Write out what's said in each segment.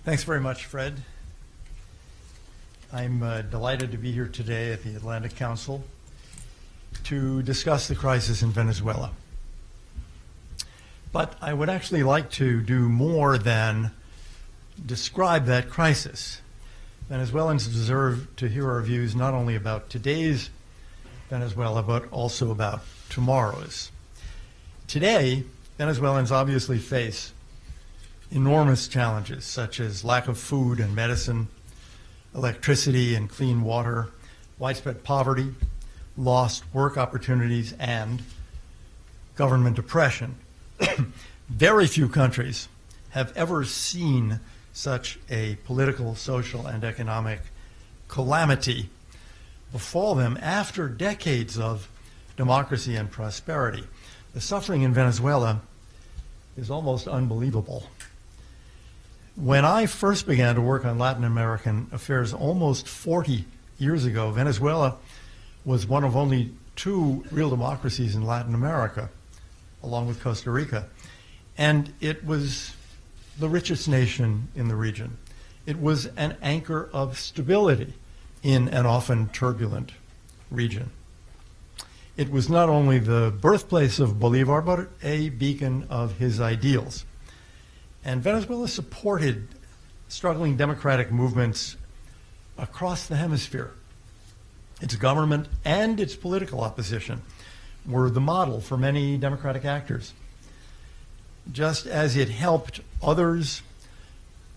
Thanks very much, Fred. I'm delighted to be here today at the Atlantic Council to discuss the crisis in Venezuela. But I would actually like to do more than describe that crisis. Venezuelans deserve to hear our views not only about today's Venezuela, but also about tomorrow's. Today, Venezuelans obviously face enormous challenges such as lack of food and medicine, electricity and clean water, widespread poverty, lost work opportunities, and government oppression. Very few countries have ever seen such a political, social, and economic calamity befall them after decades of democracy and prosperity. The suffering in Venezuela is almost unbelievable. When I first began to work on Latin American affairs almost 40 years ago, Venezuela was one of only two real democracies in Latin America, along with Costa Rica. And it was the richest nation in the region. It was an anchor of stability in an often turbulent region. It was not only the birthplace of Bolivar, but a beacon of his ideals. And Venezuela supported struggling democratic movements across the hemisphere. Its government and its political opposition were the model for many democratic actors. Just as it helped others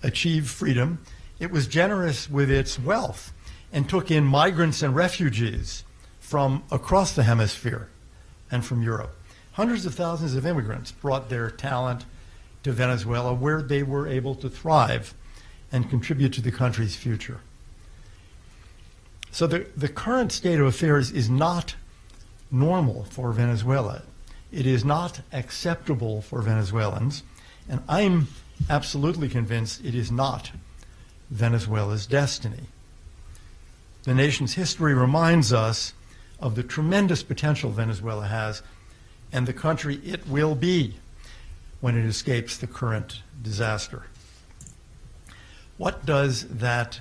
achieve freedom, it was generous with its wealth and took in migrants and refugees from across the hemisphere and from Europe. Hundreds of thousands of immigrants brought their talent to Venezuela, where they were able to thrive and contribute to the country's future. So the current state of affairs is not normal for Venezuela. It is not acceptable for Venezuelans, and I'm absolutely convinced it is not Venezuela's destiny. The nation's history reminds us of the tremendous potential Venezuela has and the country it will be when it escapes the current disaster. What does that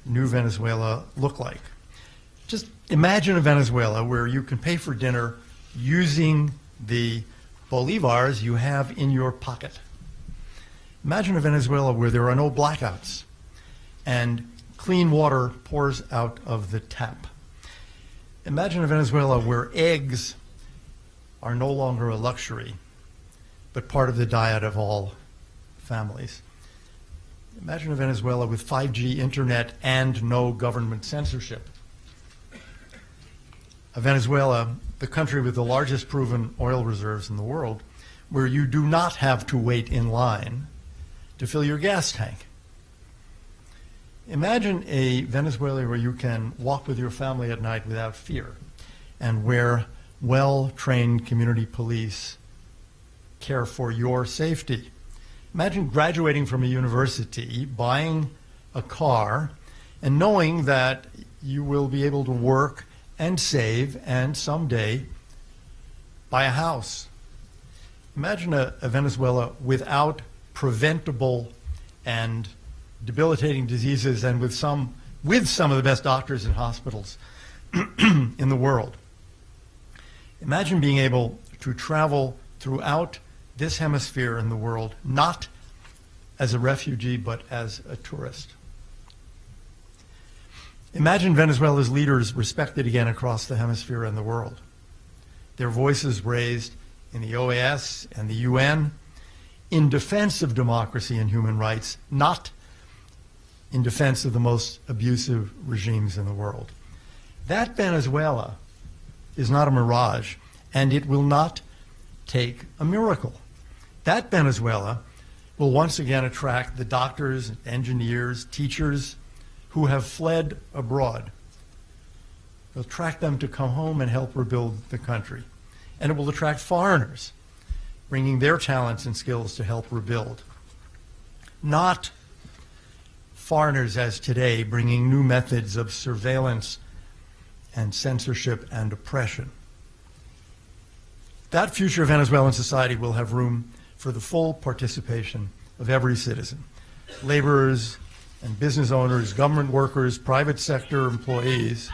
new Venezuela look like? Just imagine a Venezuela where you can pay for dinner using the bolivars you have in your pocket. Imagine a Venezuela where there are no blackouts and clean water pours out of the tap. Imagine a Venezuela where eggs are no longer a luxury, but part of the diet of all families. Imagine a Venezuela with 5G internet and no government censorship. A Venezuela, the country with the largest proven oil reserves in the world, where you do not have to wait in line to fill your gas tank. Imagine a Venezuela where you can walk with your family at night without fear, and where well-trained community police care for your safety. Imagine graduating from a university, buying a car, and knowing that you will be able to work and save and someday buy a house. Imagine a Venezuela without preventable and debilitating diseases and with some of the best doctors and hospitals in the world. Imagine being able to travel throughout this hemisphere in the world, not as a refugee, but as a tourist. Imagine Venezuela's leaders respected again across the hemisphere and the world. Their voices raised in the OAS and the UN in defense of democracy and human rights, not in defense of the most abusive regimes in the world. That Venezuela is not a mirage, and it will not take a miracle. That Venezuela will once again attract the doctors, engineers, teachers who have fled abroad. It'll attract them to come home and help rebuild the country. And it will attract foreigners, bringing their talents and skills to help rebuild. Not foreigners as today, bringing new methods of surveillance and censorship and oppression. That future of Venezuelan society will have room for the full participation of every citizen, laborers and business owners, government workers, private sector employees.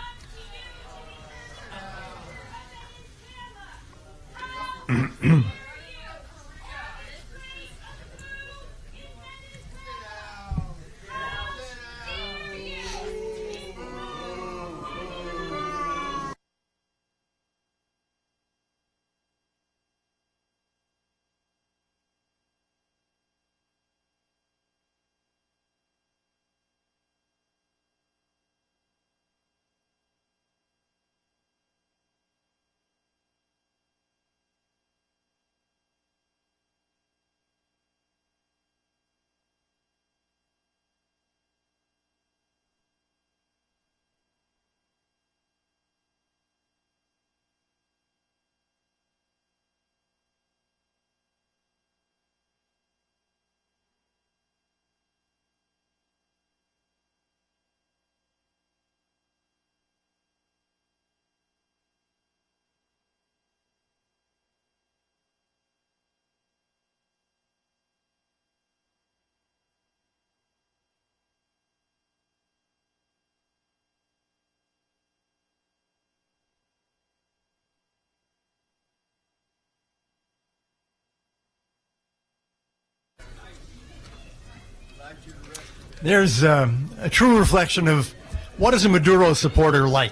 There's a true reflection of what is a Maduro supporter like.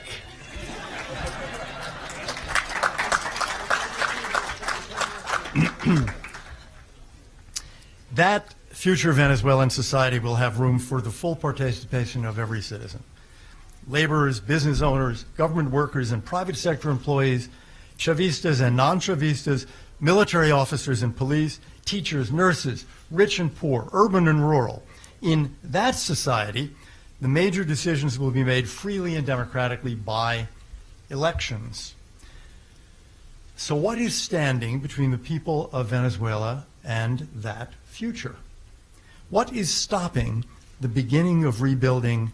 That future Venezuelan society will have room for the full participation of every citizen. Laborers, business owners, government workers, and private sector employees, Chavistas and non-Chavistas, military officers and police, teachers, nurses, rich and poor, urban and rural. In that society, the major decisions will be made freely and democratically by elections. So what is standing between the people of Venezuela and that future? What is stopping the beginning of rebuilding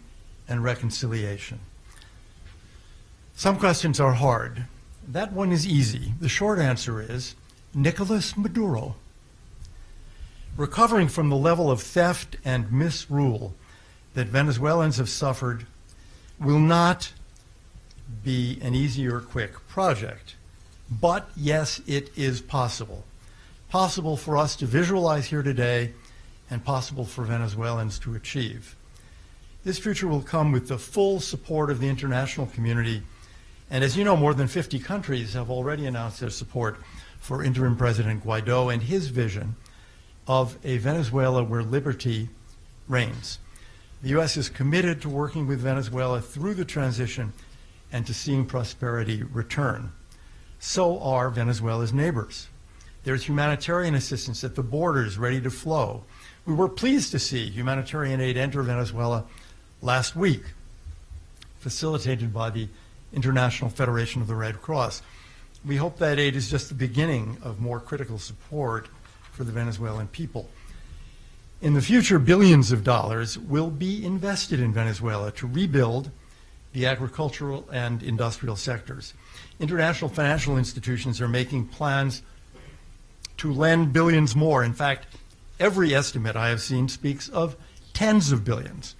and reconciliation? Some questions are hard. That one is easy. The short answer is Nicolas Maduro. Recovering from the level of theft and misrule that Venezuelans have suffered will not be an easy or quick project. But yes, it is possible. Possible for us to visualize here today and possible for Venezuelans to achieve. This future will come with the full support of the international community. And as you know, more than 50 countries have already announced their support for interim President Guaido and his vision of a Venezuela where liberty reigns. The U.S. is committed to working with Venezuela through the transition and to seeing prosperity return. So are Venezuela's neighbors. There's humanitarian assistance at the borders ready to flow. We were pleased to see humanitarian aid enter Venezuela last week, facilitated by the International Federation of the Red Cross. We hope that aid is just the beginning of more critical support for the Venezuelan people. In the future, billions of dollars will be invested in Venezuela to rebuild the agricultural and industrial sectors. International financial institutions are making plans to lend billions more. In fact, every estimate I have seen speaks of tens of billions,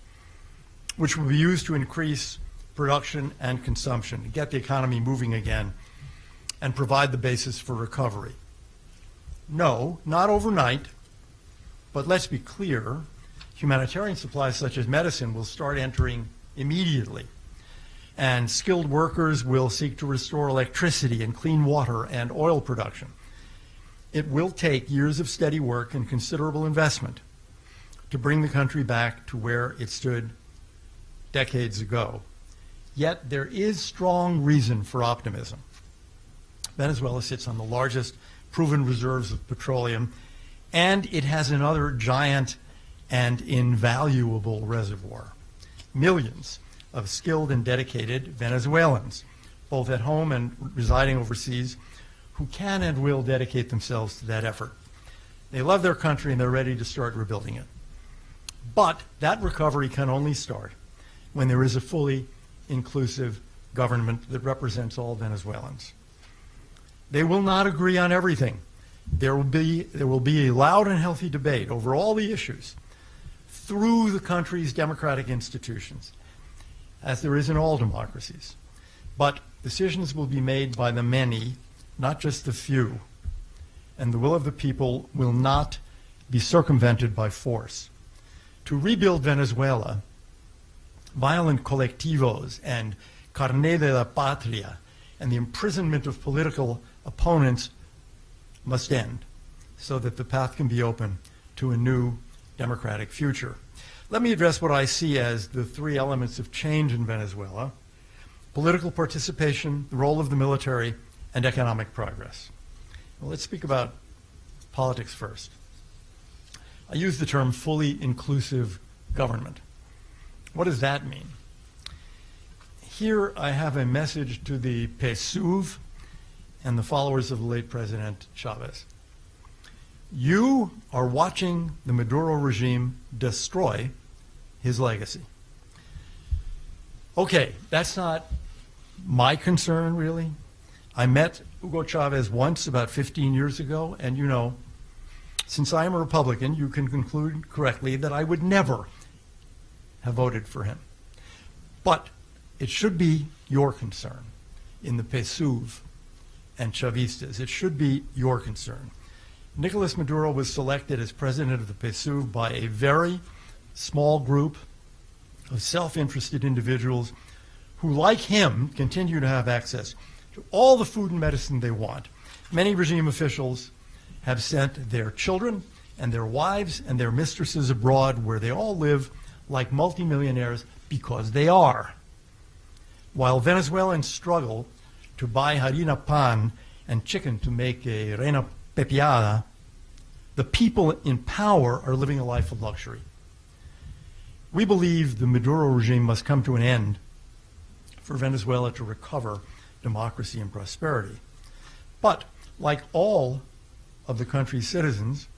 which will be used to increase production and consumption, get the economy moving again, and provide the basis for recovery. No, not overnight, but let's be clear, humanitarian supplies such as medicine will start entering immediately, and skilled workers will seek to restore electricity and clean water and oil production. It will take years of steady work and considerable investment to bring the country back to where it stood decades ago. Yet there is strong reason for optimism. Venezuela sits on the largest proven reserves of petroleum, and it has another giant and invaluable reservoir. Millions of skilled and dedicated Venezuelans, both at home and residing overseas, who can and will dedicate themselves to that effort. They love their country and they're ready to start rebuilding it. But that recovery can only start when there is a fully inclusive government that represents all Venezuelans. They will not agree on everything. There will be a loud and healthy debate over all the issues, through the country's democratic institutions, as there is in all democracies. But decisions will be made by the many, not just the few, and the will of the people will not be circumvented by force. To rebuild Venezuela, violent colectivos and carné de la patria and the imprisonment of political opponents must end so that the path can be open to a new democratic future. Let me address what I see as the three elements of change in Venezuela: political participation, the role of the military, and economic progress. Well, let's speak about politics first. I use the term fully inclusive government. What does that mean? Here I have a message to the PSUV and the followers of the late President Chavez. You are watching the Maduro regime destroy his legacy. Okay, that's not my concern, really. I met Hugo Chavez once about 15 years ago, and you know, since I am a Republican, you can conclude correctly that I would never have voted for him. But it should be your concern in the PSUV and Chavistas. It should be your concern. Nicolas Maduro was selected as president of the PSUV by a very small group of self-interested individuals who, like him, continue to have access to all the food and medicine they want. Many regime officials have sent their children and their wives and their mistresses abroad, where they all live like multimillionaires because they are. While Venezuelans struggle to buy harina pan and chicken to make a reina pepiada, the people in power are living a life of luxury. We believe the Maduro regime must come to an end for Venezuela to recover democracy and prosperity. But like all of the country's citizens,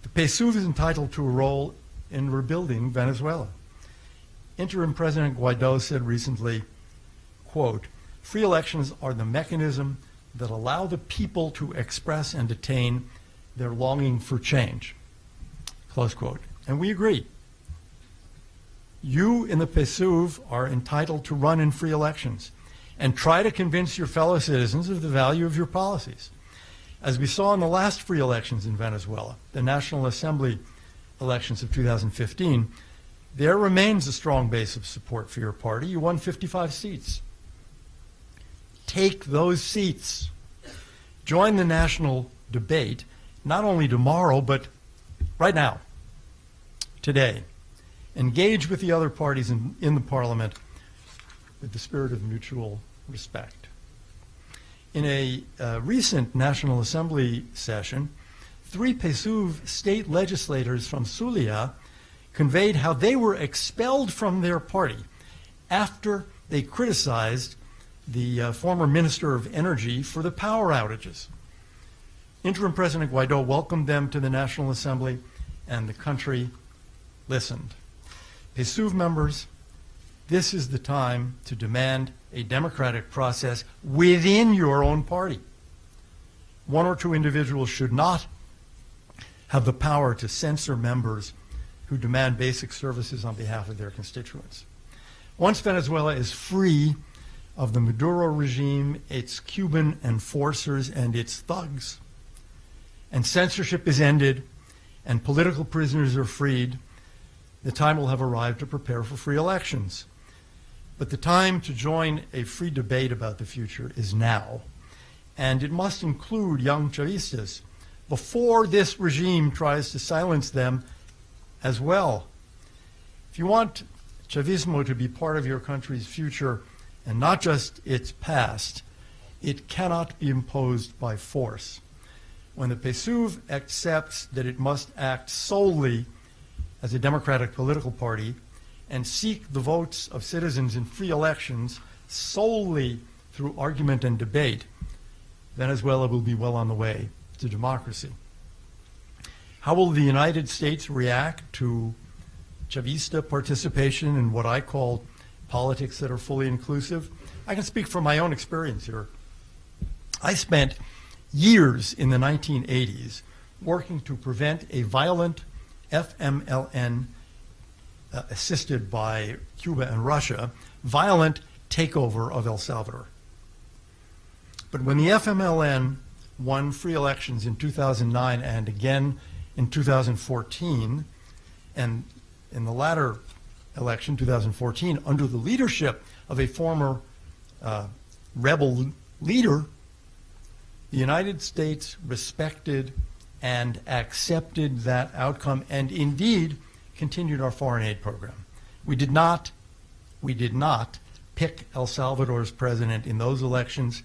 the PSUV is entitled to a role in rebuilding Venezuela. Interim President Guaido said recently, quote, "Free elections are the mechanism that allow the people to express and attain their longing for change," close quote. And we agree. You in the PSUV are entitled to run in free elections and try to convince your fellow citizens of the value of your policies. As we saw in the last free elections in Venezuela, the National Assembly elections of 2015, there remains a strong base of support for your party. You won 55 seats. Take those seats. Join the national debate, not only tomorrow, but right now, today. Engage with the other parties in the parliament with the spirit of mutual respect. In a recent National Assembly session, 3 PSUV state legislators from Zulia conveyed how they were expelled from their party after they criticized the former Minister of Energy for the power outages. Interim President Guaido welcomed them to the National Assembly, and the country listened. PSUV members, this is the time to demand a democratic process within your own party. One or two individuals should not have the power to censor members who demand basic services on behalf of their constituents. Once Venezuela is free of the Maduro regime, its Cuban enforcers, and its thugs, and censorship is ended, and political prisoners are freed, the time will have arrived to prepare for free elections. But the time to join a free debate about the future is now, and it must include young Chavistas before this regime tries to silence them as well. If you want Chavismo to be part of your country's future and not just its past, it cannot be imposed by force. When the PSUV accepts that it must act solely as a democratic political party and seek the votes of citizens in free elections solely through argument and debate, Venezuela will be well on the way to democracy. How will the United States react to Chavista participation in what I call politics that are fully inclusive? I can speak from my own experience here. I spent years in the 1980s working to prevent a violent FMLN assisted by Cuba and Russia, violent takeover of El Salvador. But when the FMLN won free elections in 2009 and again in 2014, and in the latter election, 2014, under the leadership of a former rebel leader, the United States respected and accepted that outcome and indeed continued our foreign aid program. We did not pick El Salvador's president in those elections,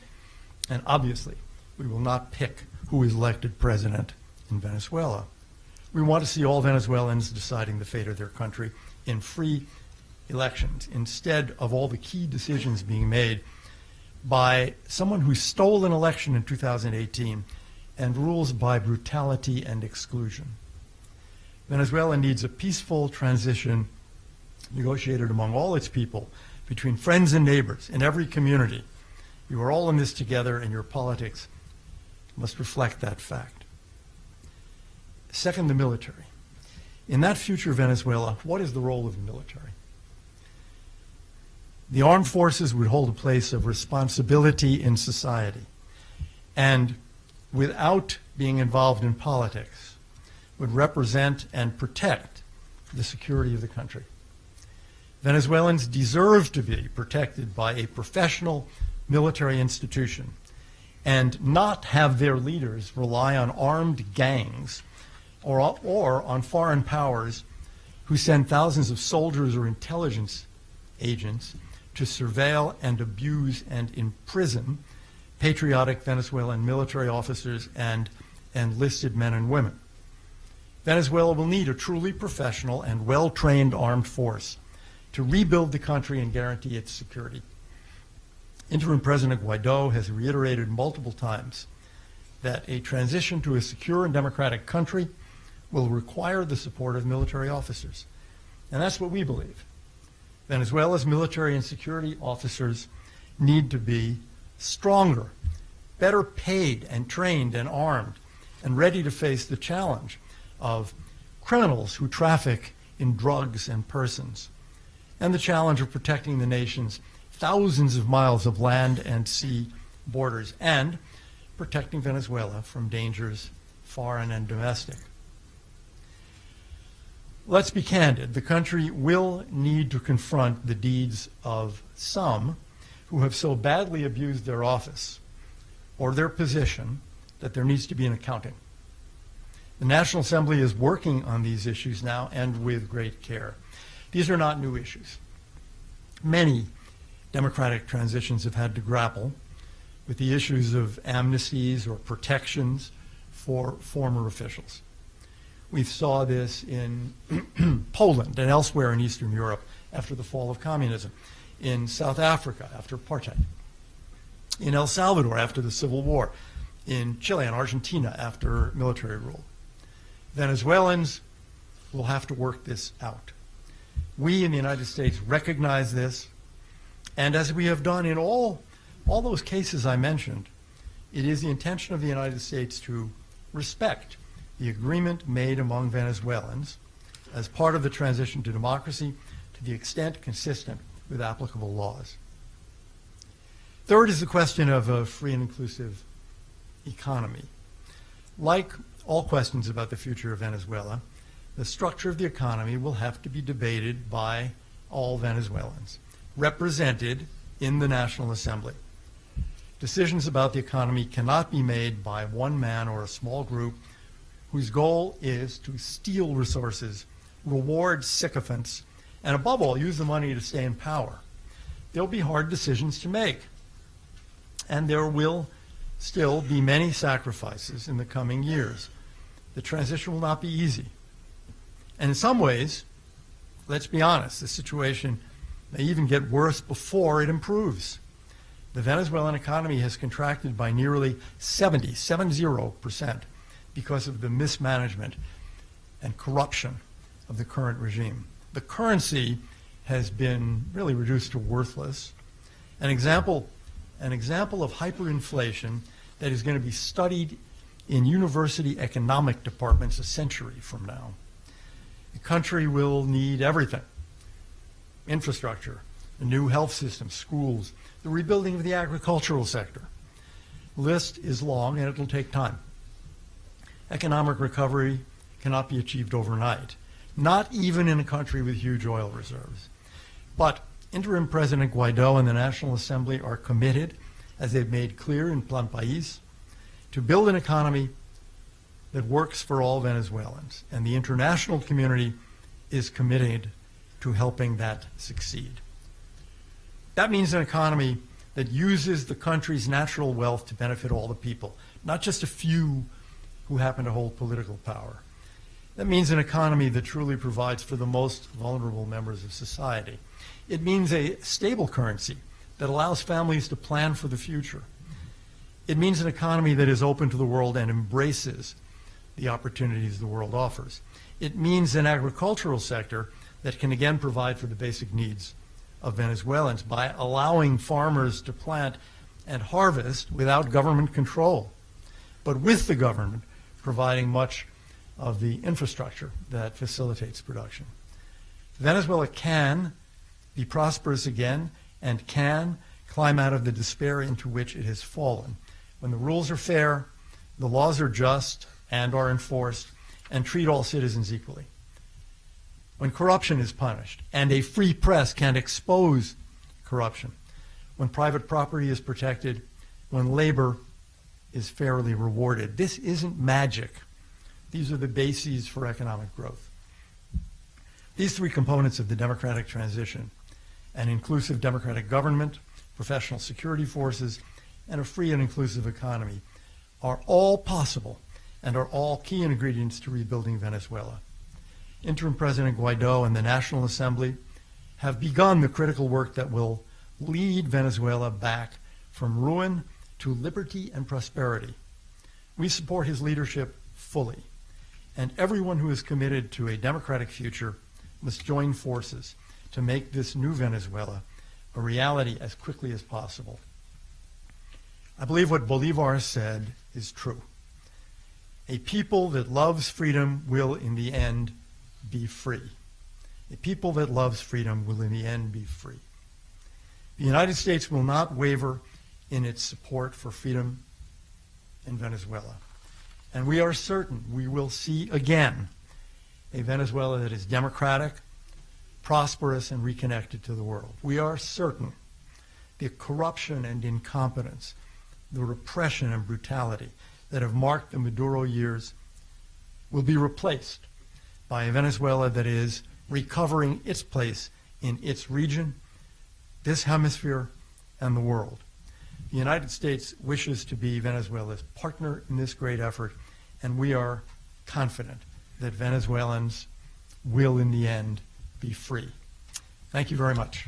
and obviously we will not pick who is elected president in Venezuela. We want to see all Venezuelans deciding the fate of their country in free elections, instead of all the key decisions being made by someone who stole an election in 2018 and rules by brutality and exclusion. Venezuela needs a peaceful transition negotiated among all its people, between friends and neighbors in every community. You are all in this together, and your politics must reflect that fact. Second, the military. In that future Venezuela, what is the role of the military? The armed forces would hold a place of responsibility in society, and without being involved in politics, would represent and protect the security of the country. Venezuelans deserve to be protected by a professional military institution and not have their leaders rely on armed gangs or on foreign powers who send thousands of soldiers or intelligence agents to surveil and abuse and imprison patriotic Venezuelan military officers and enlisted men and women. Venezuela will need a truly professional and well-trained armed force to rebuild the country and guarantee its security. Interim President Guaido has reiterated multiple times that a transition to a secure and democratic country will require the support of military officers. And that's what we believe. Venezuela's military and security officers need to be stronger, better paid and trained and armed, and ready to face the challenge of criminals who traffic in drugs and persons, and the challenge of protecting the nation's thousands of miles of land and sea borders, and protecting Venezuela from dangers foreign and domestic. Let's be candid. The country will need to confront the deeds of some who have so badly abused their office or their position that there needs to be an accounting. The National Assembly is working on these issues now, and with great care. These are not new issues. Many democratic transitions have had to grapple with the issues of amnesties or protections for former officials. We saw this in Poland and elsewhere in Eastern Europe after the fall of communism, in South Africa after apartheid, in El Salvador after the Civil War, in Chile and Argentina after military rule. Venezuelans will have to work this out. We in the United States recognize this, and as we have done in all those cases I mentioned, it is the intention of the United States to respect the agreement made among Venezuelans as part of the transition to democracy to the extent consistent with applicable laws. Third is the question of a free and inclusive economy. Like all questions about the future of Venezuela, the structure of the economy will have to be debated by all Venezuelans, represented in the National Assembly. Decisions about the economy cannot be made by one man or a small group whose goal is to steal resources, reward sycophants, and above all, use the money to stay in power. There'll be hard decisions to make, and there will still be many sacrifices in the coming years. The transition will not be easy. And in some ways, let's be honest, the situation may even get worse before it improves. The Venezuelan economy has contracted by nearly 70% because of the mismanagement and corruption of the current regime. The currency has been really reduced to worthless. An example of hyperinflation that is going to be studied in university economic departments a century from now. The country will need everything infrastructure, a new health system, schools, the rebuilding of the agricultural sector. The list is long and it will take time. Economic recovery cannot be achieved overnight, not even in a country with huge oil reserves. But interim President Guaido and the National Assembly are committed, as they've made clear in Plan País, to build an economy that works for all Venezuelans. And the international community is committed to helping that succeed. That means an economy that uses the country's natural wealth to benefit all the people, not just a few who happen to hold political power. That means an economy that truly provides for the most vulnerable members of society. It means a stable currency that allows families to plan for the future. It means an economy that is open to the world and embraces the opportunities the world offers. It means an agricultural sector that can again provide for the basic needs of Venezuelans by allowing farmers to plant and harvest without government control, but with the government providing much of the infrastructure that facilitates production. Venezuela can be prosperous again and can climb out of the despair into which it has fallen. When the rules are fair, the laws are just and are enforced, and treat all citizens equally. When corruption is punished, and a free press can expose corruption. When private property is protected, when labor is fairly rewarded. This isn't magic. These are the bases for economic growth. These three components of the democratic transition, an inclusive democratic government, professional security forces, and a free and inclusive economy, are all possible and are all key ingredients to rebuilding Venezuela. Interim President Guaido and the National Assembly have begun the critical work that will lead Venezuela back from ruin to liberty and prosperity. We support his leadership fully, and everyone who is committed to a democratic future must join forces to make this new Venezuela a reality as quickly as possible. I believe what Bolivar said is true. A people that loves freedom will in the end be free. A people that loves freedom will in the end be free. The United States will not waver in its support for freedom in Venezuela. And we are certain we will see again a Venezuela that is democratic, prosperous, and reconnected to the world. We are certain the corruption and incompetence, the repression and brutality that have marked the Maduro years will be replaced by a Venezuela that is recovering its place in its region, this hemisphere, and the world. The United States wishes to be Venezuela's partner in this great effort, and we are confident that Venezuelans will in the end be free. Thank you very much.